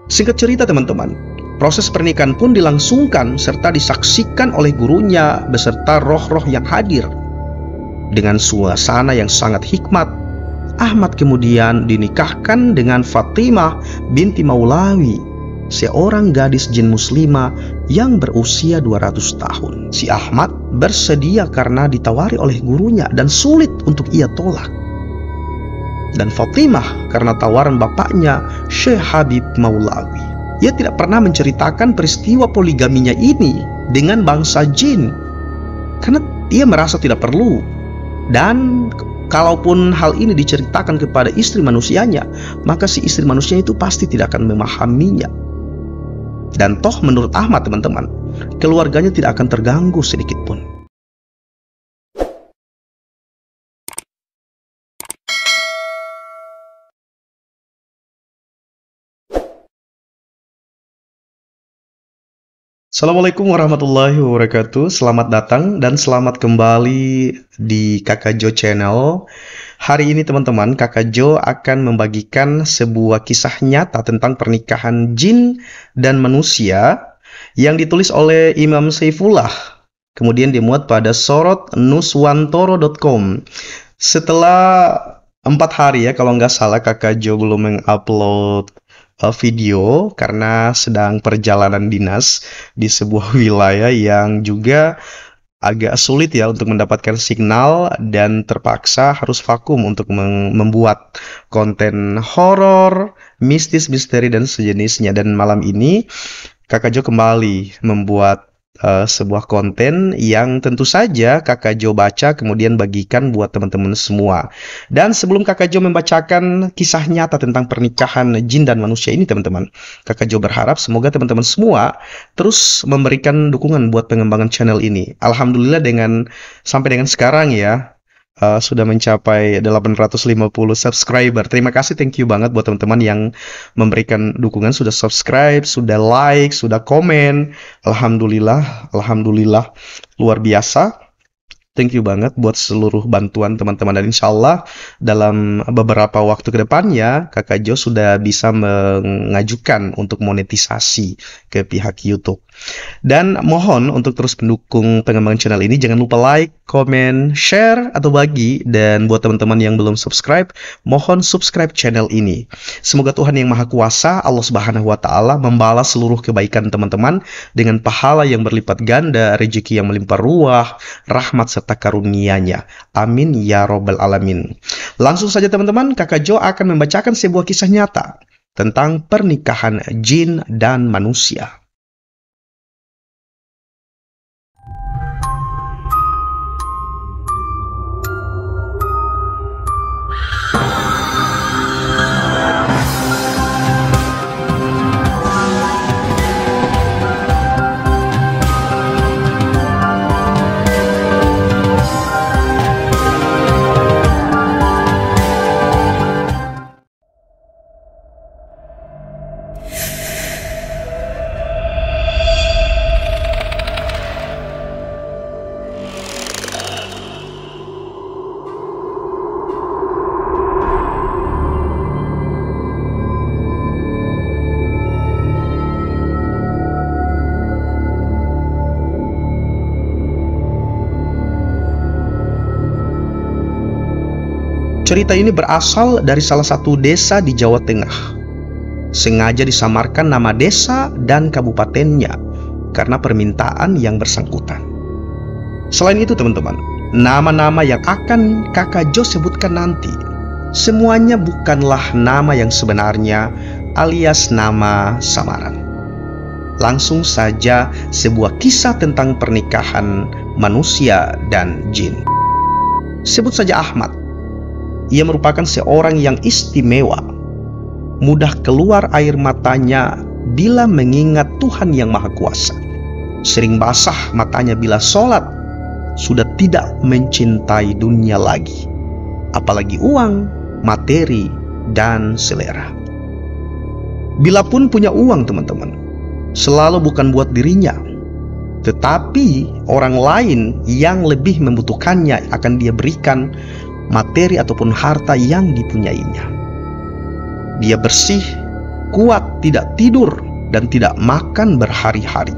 Singkat cerita teman-teman, proses pernikahan pun dilangsungkan serta disaksikan oleh gurunya beserta roh-roh yang hadir. Dengan suasana yang sangat hikmat, Ahmad kemudian dinikahkan dengan Fatimah binti Maulawi, seorang gadis jin muslimah yang berusia 200 tahun. Si Ahmad bersedia karena ditawari oleh gurunya dan sulit untuk ia tolak. Dan Fatimah karena tawaran bapaknya, Syekh Habib Maulawi. Ia tidak pernah menceritakan peristiwa poligaminya ini dengan bangsa jin karena ia merasa tidak perlu. Dan kalaupun hal ini diceritakan kepada istri manusianya, maka si istri manusia itu pasti tidak akan memahaminya. Dan toh menurut Ahmad teman-teman, keluarganya tidak akan terganggu sedikit pun. Assalamualaikum warahmatullahi wabarakatuh. Selamat datang dan selamat kembali di Kakak Jo Channel. Hari ini teman-teman, Kakak Jo akan membagikan sebuah kisah nyata tentang pernikahan jin dan manusia yang ditulis oleh Imam Saifullah. Kemudian dimuat pada sorotnuswantoro.com. Setelah 4 hari ya, kalau nggak salah Kakak Jo belum mengupload video karena sedang perjalanan dinas di sebuah wilayah yang juga agak sulit ya untuk mendapatkan signal dan terpaksa harus vakum untuk membuat konten horor, mistis, misteri dan sejenisnya. Dan malam ini Kakak Jo kembali membuat sebuah konten yang tentu saja Kakak Jo baca kemudian bagikan buat teman-teman semua. Dan sebelum Kakak Jo membacakan kisah nyata tentang pernikahan jin dan manusia ini teman-teman, Kakak Jo berharap semoga teman-teman semua terus memberikan dukungan buat pengembangan channel ini. Alhamdulillah sampai dengan sekarang ya sudah mencapai 850 subscriber. Terima kasih, thank you banget buat teman-teman yang memberikan dukungan, sudah subscribe, sudah like, sudah komen. Alhamdulillah luar biasa. Thank you banget buat seluruh bantuan teman-teman, dan insya Allah dalam beberapa waktu ke depannya Kakak Jo sudah bisa mengajukan untuk monetisasi ke pihak YouTube. Dan mohon untuk terus mendukung pengembangan channel ini, jangan lupa like, komen, share, atau bagi. Dan buat teman-teman yang belum subscribe, mohon subscribe channel ini. Semoga Tuhan Yang Maha Kuasa, Allah Subhanahu wa Ta'ala, membalas seluruh kebaikan teman-teman dengan pahala yang berlipat ganda, rezeki yang melimpah ruah, rahmat serta karunia-Nya. Amin ya robbal alamin. Langsung saja teman-teman, Kakak Jo akan membacakan sebuah kisah nyata tentang pernikahan jin dan manusia. Cerita ini berasal dari salah satu desa di Jawa Tengah. Sengaja disamarkan nama desa dan kabupatennya karena permintaan yang bersangkutan. Selain itu teman-teman, nama-nama yang akan Kakak Jo sebutkan nanti, semuanya bukanlah nama yang sebenarnya alias nama samaran. Langsung saja sebuah kisah tentang pernikahan manusia dan jin. Sebut saja Ahmad. Ia merupakan seorang yang istimewa. Mudah keluar air matanya bila mengingat Tuhan Yang Maha Kuasa. Sering basah matanya bila sholat. Sudah tidak mencintai dunia lagi, apalagi uang, materi, dan selera. Bila pun punya uang teman-teman, selalu bukan buat dirinya, tetapi orang lain yang lebih membutuhkannya akan dia berikan materi ataupun harta yang dipunyainya. Dia bersih, kuat tidak tidur dan tidak makan berhari-hari.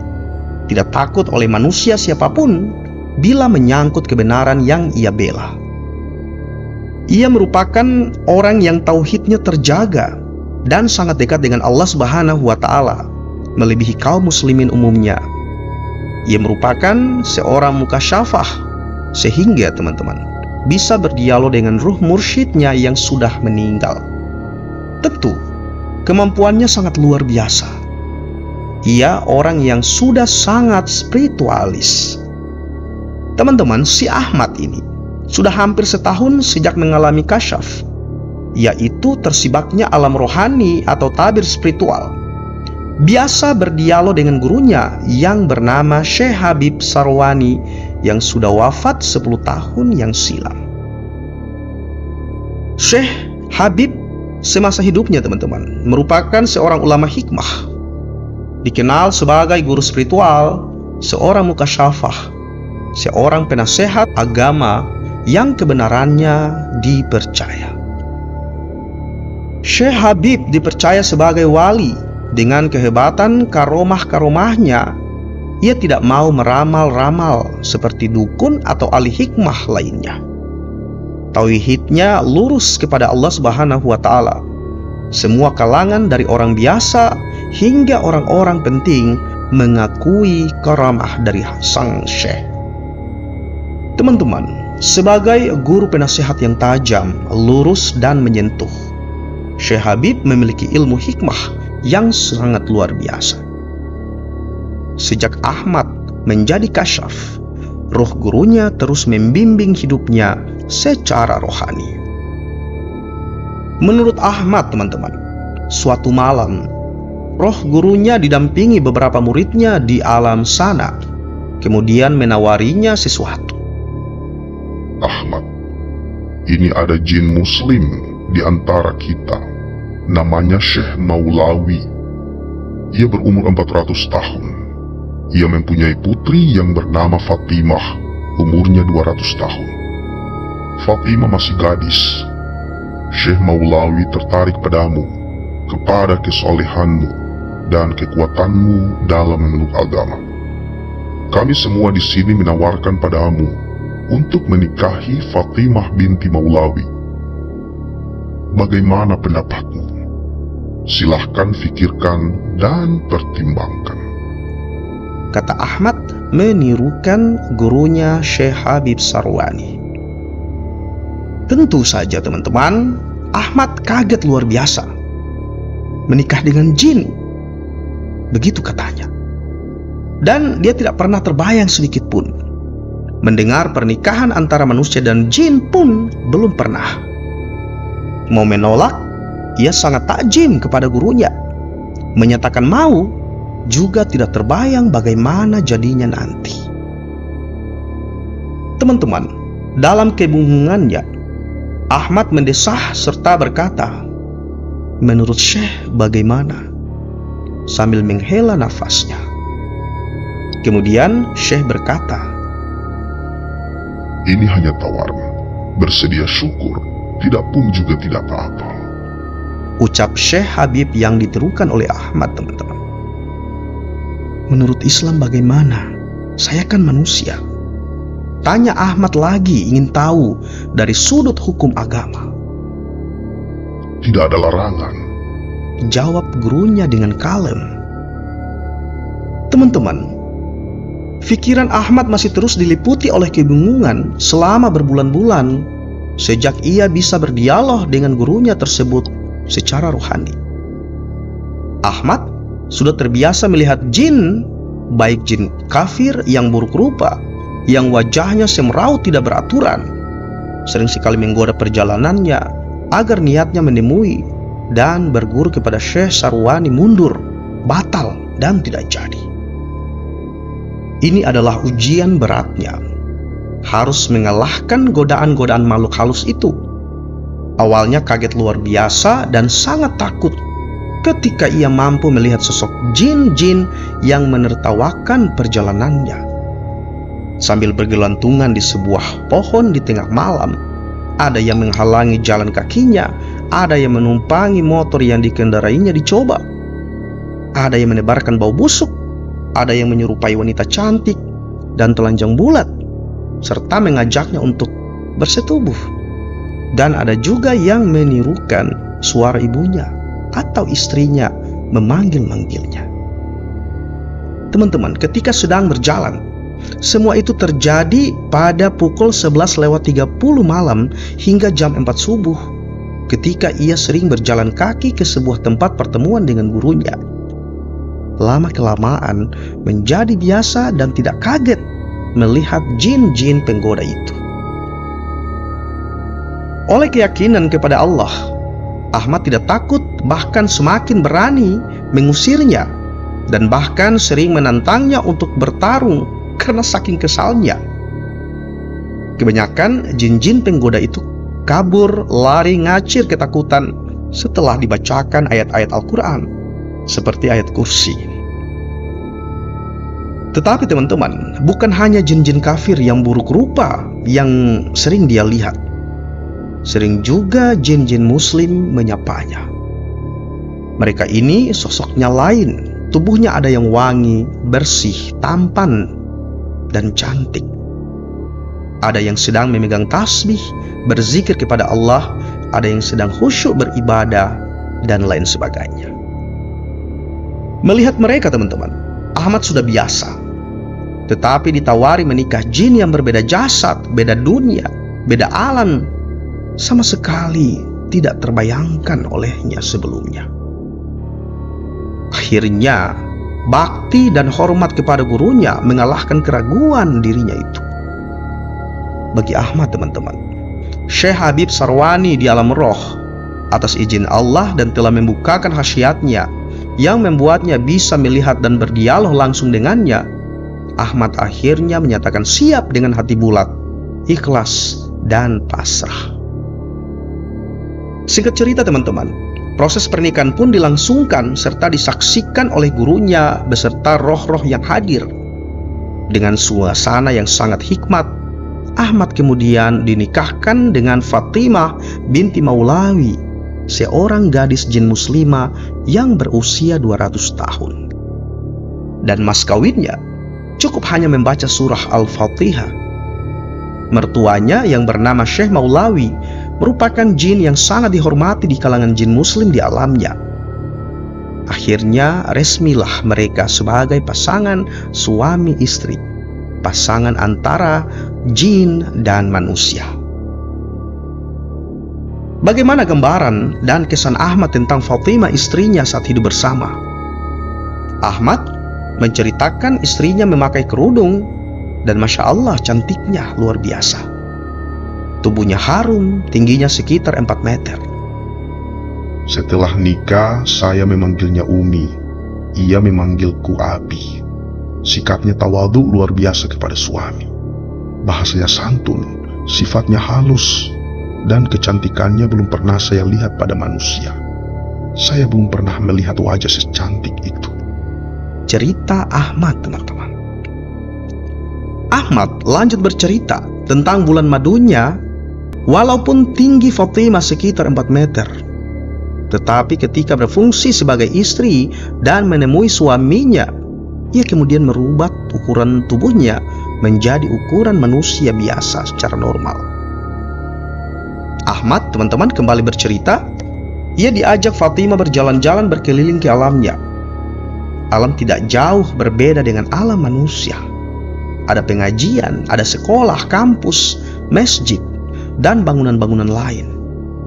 Tidak takut oleh manusia siapapun bila menyangkut kebenaran yang ia bela. Ia merupakan orang yang tauhidnya terjaga dan sangat dekat dengan Allah Subhanahu wa Ta'ala, melebihi kaum muslimin umumnya. Ia merupakan seorang mukasyafah, sehingga teman-teman bisa berdialog dengan ruh mursyidnya yang sudah meninggal. Tentu, kemampuannya sangat luar biasa. Ia orang yang sudah sangat spiritualis. Teman-teman, si Ahmad ini sudah hampir setahun sejak mengalami kasyaf, yaitu tersibaknya alam rohani atau tabir spiritual. Biasa berdialog dengan gurunya yang bernama Syekh Habib Sarwani yang sudah wafat 10 tahun yang silam. Syekh Habib semasa hidupnya teman-teman merupakan seorang ulama hikmah, dikenal sebagai guru spiritual, seorang mukasyafah, seorang penasehat agama yang kebenarannya dipercaya. Syekh Habib dipercaya sebagai wali. Dengan kehebatan karomah-karomahnya, ia tidak mau meramal-ramal seperti dukun atau ahli hikmah lainnya. Tauhidnya lurus kepada Allah Subhanahu wa Ta'ala. Semua kalangan dari orang biasa hingga orang-orang penting mengakui karamah dari sang syekh. Teman-teman, sebagai guru penasihat yang tajam, lurus dan menyentuh, Syekh Habib memiliki ilmu hikmah yang sangat luar biasa. Sejak Ahmad menjadi kasyaf, roh gurunya terus membimbing hidupnya secara rohani. Menurut Ahmad teman-teman, suatu malam roh gurunya didampingi beberapa muridnya di alam sana, kemudian menawarinya sesuatu. Ahmad, ini ada jin muslim di antara kita. Namanya Syekh Maulawi. Ia berumur 400 tahun. Ia mempunyai putri yang bernama Fatimah, umurnya 200 tahun. Fatimah masih gadis. Syekh Maulawi tertarik padamu, kepada kesolehanmu dan kekuatanmu dalam memeluk agama. Kami semua di sini menawarkan padamu untuk menikahi Fatimah binti Maulawi. Bagaimana pendapatmu? Silahkan pikirkan dan pertimbangkan, kata Ahmad menirukan gurunya Syekh Habib Sarwani. Tentu saja teman-teman, Ahmad kaget luar biasa. Menikah dengan jin, begitu katanya. Dan dia tidak pernah terbayang sedikit pun. Mendengar pernikahan antara manusia dan jin pun belum pernah. Mau menolak, ia sangat takjim kepada gurunya. Menyatakan mau, juga tidak terbayang bagaimana jadinya nanti. Teman-teman, dalam kebingungannya, Ahmad mendesah serta berkata, "Menurut Syekh bagaimana?" sambil menghela nafasnya. Kemudian Syekh berkata, "Ini hanya tawaran. Bersedia syukur, tidak pun juga tidak apa-apa." Ucap Syekh Habib yang ditirukan oleh Ahmad teman-teman. "Menurut Islam bagaimana? Saya kan manusia." Tanya Ahmad lagi, ingin tahu dari sudut hukum agama. "Tidak ada larangan," jawab gurunya dengan kalem. Teman-teman, pikiran Ahmad masih terus diliputi oleh kebingungan selama berbulan-bulan sejak ia bisa berdialog dengan gurunya tersebut secara rohani. Ahmad sudah terbiasa melihat jin, baik jin kafir yang buruk rupa, yang wajahnya semeraut tidak beraturan, sering sekali menggoda perjalanannya agar niatnya menemui dan berguru kepada Syekh Sarwani mundur, batal dan tidak jadi. Ini adalah ujian beratnya, harus mengalahkan godaan-godaan makhluk halus itu. Awalnya kaget luar biasa dan sangat takut ketika ia mampu melihat sosok jin-jin yang menertawakan perjalanannya. Sambil bergelantungan di sebuah pohon di tengah malam, Ada yang menghalangi jalan kakinya, ada yang menumpangi motor yang dikendarainya dicoba, ada yang menebarkan bau busuk, ada yang menyerupai wanita cantik dan telanjang bulat, serta mengajaknya untuk bersetubuh. Dan ada juga yang menirukan suara ibunya atau istrinya memanggil-manggilnya. Teman-teman, ketika sedang berjalan, semua itu terjadi pada pukul 11:30 malam hingga jam 4 subuh, ketika ia sering berjalan kaki ke sebuah tempat pertemuan dengan gurunya. Lama-kelamaan menjadi biasa dan tidak kaget melihat jin-jin penggoda itu. Oleh keyakinan kepada Allah, Ahmad tidak takut, bahkan semakin berani mengusirnya, dan bahkan sering menantangnya untuk bertarung karena saking kesalnya. Kebanyakan jin-jin penggoda itu kabur, lari, ngacir ketakutan setelah dibacakan ayat-ayat Al-Quran seperti ayat kursi. Tetapi teman-teman, bukan hanya jin-jin kafir yang buruk rupa yang sering dia lihat. Sering juga jin-jin muslim menyapanya. Mereka ini sosoknya lain. Tubuhnya ada yang wangi, bersih, tampan, dan cantik. Ada yang sedang memegang tasbih, berzikir kepada Allah, ada yang sedang khusyuk beribadah, dan lain sebagainya. Melihat mereka, teman-teman, Ahmad sudah biasa. Tetapi ditawari menikah jin yang berbeda jasad, beda dunia, beda alam, sama sekali tidak terbayangkan olehnya sebelumnya. Akhirnya bakti dan hormat kepada gurunya mengalahkan keraguan dirinya itu. Bagi Ahmad, teman-teman, Syekh Habib Sarwani di alam roh, atas izin Allah dan telah membukakan khasiatnya yang membuatnya bisa melihat dan berdialog langsung dengannya, Ahmad akhirnya menyatakan siap dengan hati bulat, ikhlas, dan pasrah. Singkat cerita, teman-teman, proses pernikahan pun dilangsungkan serta disaksikan oleh gurunya beserta roh-roh yang hadir. Dengan suasana yang sangat hikmat, Ahmad kemudian dinikahkan dengan Fatimah binti Maulawi, seorang gadis jin muslimah yang berusia 200 tahun. Dan mas kawinnya cukup hanya membaca surah Al-Fatihah. Mertuanya yang bernama Syekh Maulawi merupakan jin yang sangat dihormati di kalangan jin muslim di alamnya. Akhirnya resmilah mereka sebagai pasangan suami istri, pasangan antara jin dan manusia. Bagaimana gambaran dan kesan Ahmad tentang Fatimah istrinya saat hidup bersama? Ahmad menceritakan istrinya memakai kerudung dan Masya Allah cantiknya luar biasa. Tubuhnya harum, tingginya sekitar 4 meter. Setelah nikah, saya memanggilnya Umi. Ia memanggilku Abi. Sikapnya tawadhu luar biasa kepada suami. Bahasanya santun, sifatnya halus, dan kecantikannya belum pernah saya lihat pada manusia. Saya belum pernah melihat wajah secantik itu. Cerita Ahmad, teman-teman. Ahmad lanjut bercerita tentang bulan madunya. Walaupun tinggi Fatimah sekitar 4 meter, tetapi ketika berfungsi sebagai istri dan menemui suaminya, ia kemudian merubah ukuran tubuhnya menjadi ukuran manusia biasa secara normal. Ahmad, teman-teman, kembali bercerita, ia diajak Fatimah berjalan-jalan berkeliling ke alamnya. Alam tidak jauh berbeda dengan alam manusia. Ada pengajian, ada sekolah, kampus, masjid, dan bangunan-bangunan lain,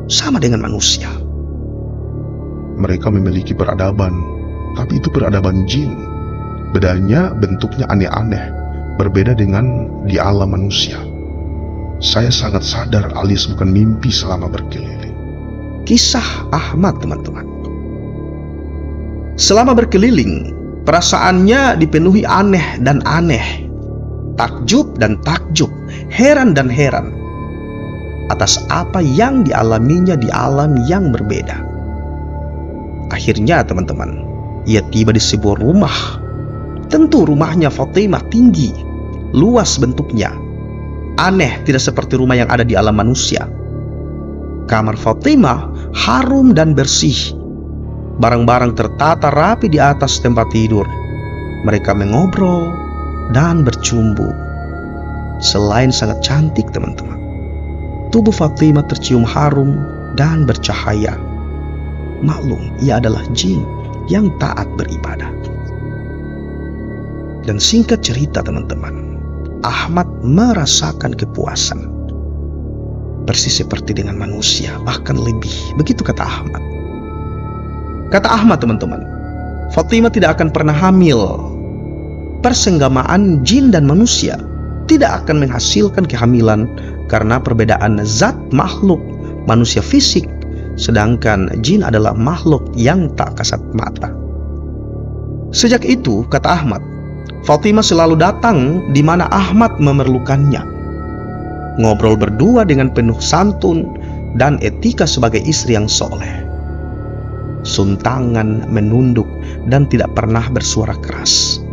sama dengan manusia. Mereka memiliki peradaban, tapi itu peradaban jin. Bedanya bentuknya aneh-aneh, berbeda dengan di alam manusia. Saya sangat sadar alias bukan mimpi selama berkeliling. Kisah Ahmad, teman-teman. Selama berkeliling, perasaannya dipenuhi aneh dan aneh, takjub dan takjub, heran dan heran atas apa yang dialaminya di alam yang berbeda. Akhirnya, teman-teman, ia tiba di sebuah rumah. Tentu rumahnya Fatimah tinggi, luas bentuknya, aneh, tidak seperti rumah yang ada di alam manusia. Kamar Fatimah harum dan bersih. Barang-barang tertata rapi di atas tempat tidur. Mereka mengobrol dan bercumbu. Selain sangat cantik teman-teman, tubuh Fatimah tercium harum dan bercahaya. Maklum, ia adalah jin yang taat beribadah. Dan singkat cerita teman-teman, Ahmad merasakan kepuasan. Persis seperti dengan manusia, bahkan lebih. Begitu kata Ahmad. Kata Ahmad teman-teman, Fatimah tidak akan pernah hamil. Persenggamaan jin dan manusia tidak akan menghasilkan kehamilan karena perbedaan zat makhluk manusia fisik, sedangkan jin adalah makhluk yang tak kasat mata. Sejak itu, kata Ahmad, Fatimah selalu datang di mana Ahmad memerlukannya. Ngobrol berdua dengan penuh santun dan etika sebagai istri yang soleh. Suntangan, menunduk, dan tidak pernah bersuara keras.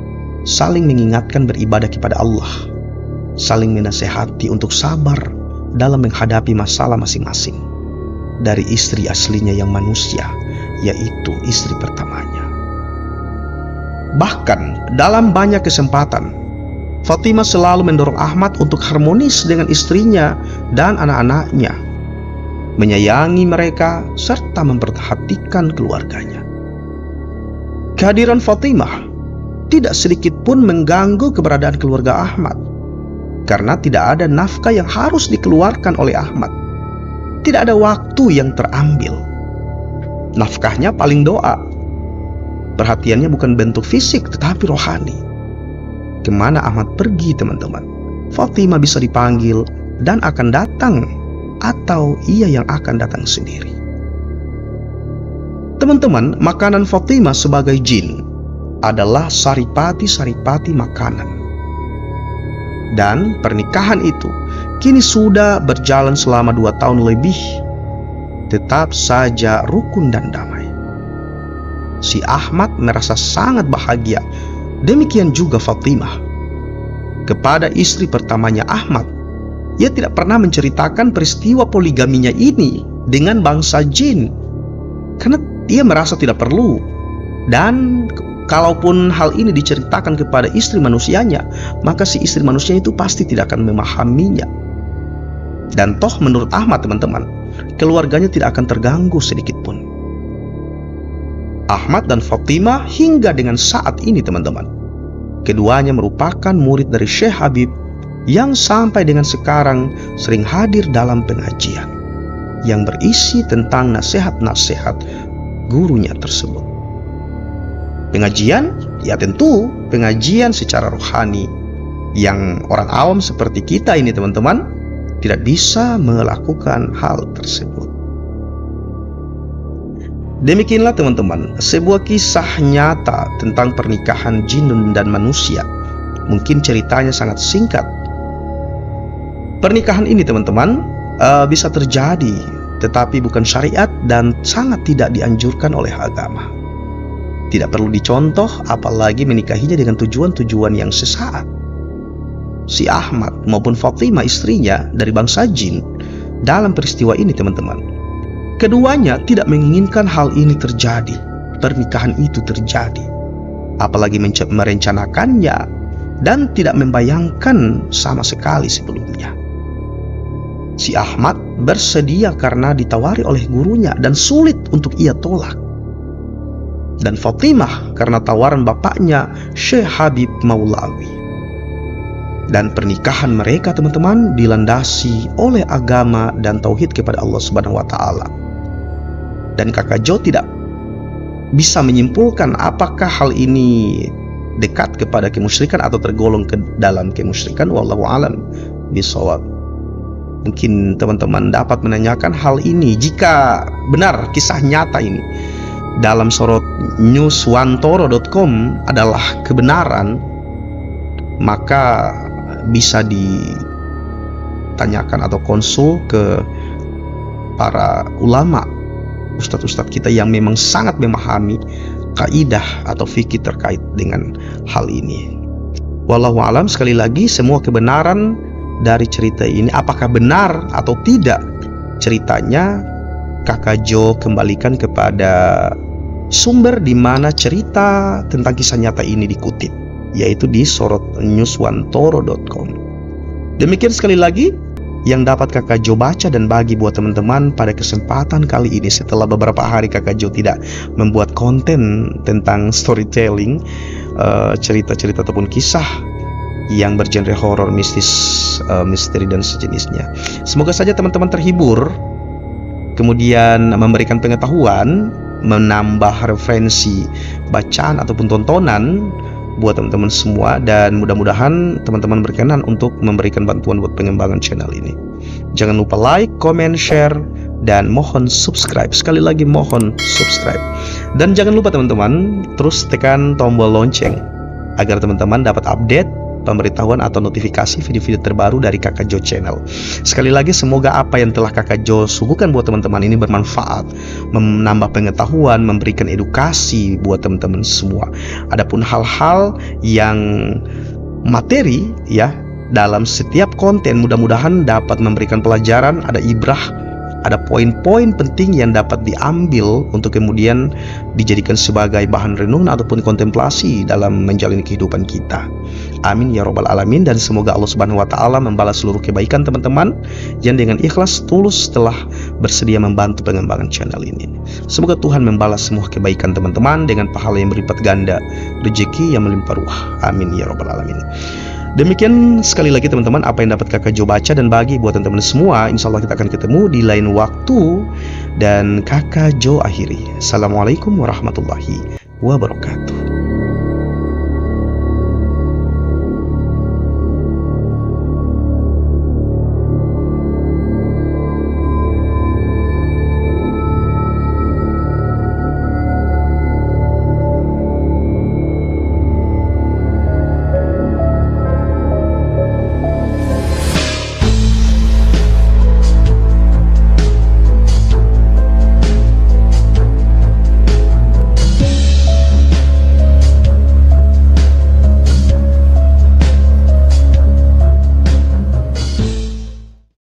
Saling mengingatkan beribadah kepada Allah. Saling menasehati untuk sabar dalam menghadapi masalah masing-masing. Dari istri aslinya yang manusia, yaitu istri pertamanya. Bahkan dalam banyak kesempatan, Fatimah selalu mendorong Ahmad untuk harmonis dengan istrinya dan anak-anaknya, menyayangi mereka serta memperhatikan keluarganya. Kehadiran Fatimah tidak sedikit pun mengganggu keberadaan keluarga Ahmad, karena tidak ada nafkah yang harus dikeluarkan oleh Ahmad. Tidak ada waktu yang terambil. Nafkahnya paling doa. Perhatiannya bukan bentuk fisik tetapi rohani. Kemana Ahmad pergi teman-teman, Fatimah bisa dipanggil dan akan datang, atau ia yang akan datang sendiri. Teman-teman, makanan Fatimah sebagai jin adalah saripati-saripati makanan. Dan pernikahan itu kini sudah berjalan selama 2 tahun lebih. Tetap saja rukun dan damai. Si Ahmad merasa sangat bahagia. Demikian juga Fatimah. Kepada istri pertamanya Ahmad, ia tidak pernah menceritakan peristiwa poligaminya ini dengan bangsa jin, karena ia merasa tidak perlu. Dan kalaupun hal ini diceritakan kepada istri manusianya, maka si istri manusia itu pasti tidak akan memahaminya. Dan toh menurut Ahmad teman-teman, keluarganya tidak akan terganggu sedikit pun. Ahmad dan Fatimah hingga dengan saat ini teman-teman, keduanya merupakan murid dari Syekh Habib yang sampai dengan sekarang sering hadir dalam pengajian yang berisi tentang nasihat-nasihat gurunya tersebut. Pengajian, ya tentu pengajian secara rohani yang orang awam seperti kita ini teman-teman tidak bisa melakukan hal tersebut. Demikianlah teman-teman, sebuah kisah nyata tentang pernikahan jin dan manusia. Mungkin ceritanya sangat singkat. Pernikahan ini teman-teman bisa terjadi, tetapi bukan syariat dan sangat tidak dianjurkan oleh agama. Tidak perlu dicontoh, apalagi menikahinya dengan tujuan-tujuan yang sesaat. Si Ahmad maupun Fatimah istrinya dari bangsa jin dalam peristiwa ini teman-teman, keduanya tidak menginginkan hal ini terjadi, pernikahan itu terjadi, apalagi merencanakannya dan tidak membayangkan sama sekali sebelumnya. Si Ahmad bersedia karena ditawari oleh gurunya dan sulit untuk ia tolak. Dan Fatimah karena tawaran bapaknya Syekh Habib Maulawi. Dan pernikahan mereka teman-teman dilandasi oleh agama dan tauhid kepada Allah Subhanahu wa taala. Dan Kakak Jo tidak bisa menyimpulkan apakah hal ini dekat kepada kemusyrikan atau tergolong ke dalam kemusyrikan. Wallahu a'lam bishawab. Mungkin teman-teman dapat menanyakan hal ini jika benar kisah nyata ini dalam sorot newswantoro.com adalah kebenaran, maka bisa ditanyakan atau konsul ke para ulama, ustadz-ustadz kita yang memang sangat memahami kaidah atau fikih terkait dengan hal ini. Wallahu alam, sekali lagi semua kebenaran dari cerita ini apakah benar atau tidak ceritanya Kakak Jo kembalikan kepada sumber di mana cerita tentang kisah nyata ini dikutip, yaitu di sorotnewswantoro.com. Demikian sekali lagi yang dapat Kakak Jo baca dan bagi buat teman-teman pada kesempatan kali ini setelah beberapa hari Kakak Jo tidak membuat konten tentang storytelling, cerita-cerita ataupun kisah yang bergenre horor, mistis, misteri dan sejenisnya. Semoga saja teman-teman terhibur, kemudian memberikan pengetahuan, menambah referensi bacaan ataupun tontonan buat teman-teman semua, dan mudah-mudahan teman-teman berkenan untuk memberikan bantuan buat pengembangan channel ini. Jangan lupa like, comment, share, dan mohon subscribe. Sekali lagi mohon subscribe. Dan jangan lupa teman-teman terus tekan tombol lonceng agar teman-teman dapat update, pemberitahuan atau notifikasi video-video terbaru dari Kakak Jo Channel. Sekali lagi, semoga apa yang telah Kakak Jo suguhkan buat teman-teman ini bermanfaat, menambah pengetahuan, memberikan edukasi buat teman-teman semua. Adapun hal-hal yang materi ya dalam setiap konten, mudah-mudahan dapat memberikan pelajaran, ada ibrah, ada poin-poin penting yang dapat diambil untuk kemudian dijadikan sebagai bahan renungan ataupun kontemplasi dalam menjalani kehidupan kita. Amin ya robbal alamin. Dan semoga Allah Subhanahu wa Ta'ala membalas seluruh kebaikan teman-teman yang dengan ikhlas tulus telah bersedia membantu pengembangan channel ini. Semoga Tuhan membalas semua kebaikan teman-teman dengan pahala yang berlipat ganda, rezeki yang melimpah ruah. Amin ya robbal alamin. Demikian sekali lagi teman-teman apa yang dapat Kakak Jo baca dan bagi buat teman-teman semua. Insya Allah kita akan ketemu di lain waktu, dan Kakak Jo akhiri. Assalamualaikum warahmatullahi wabarakatuh.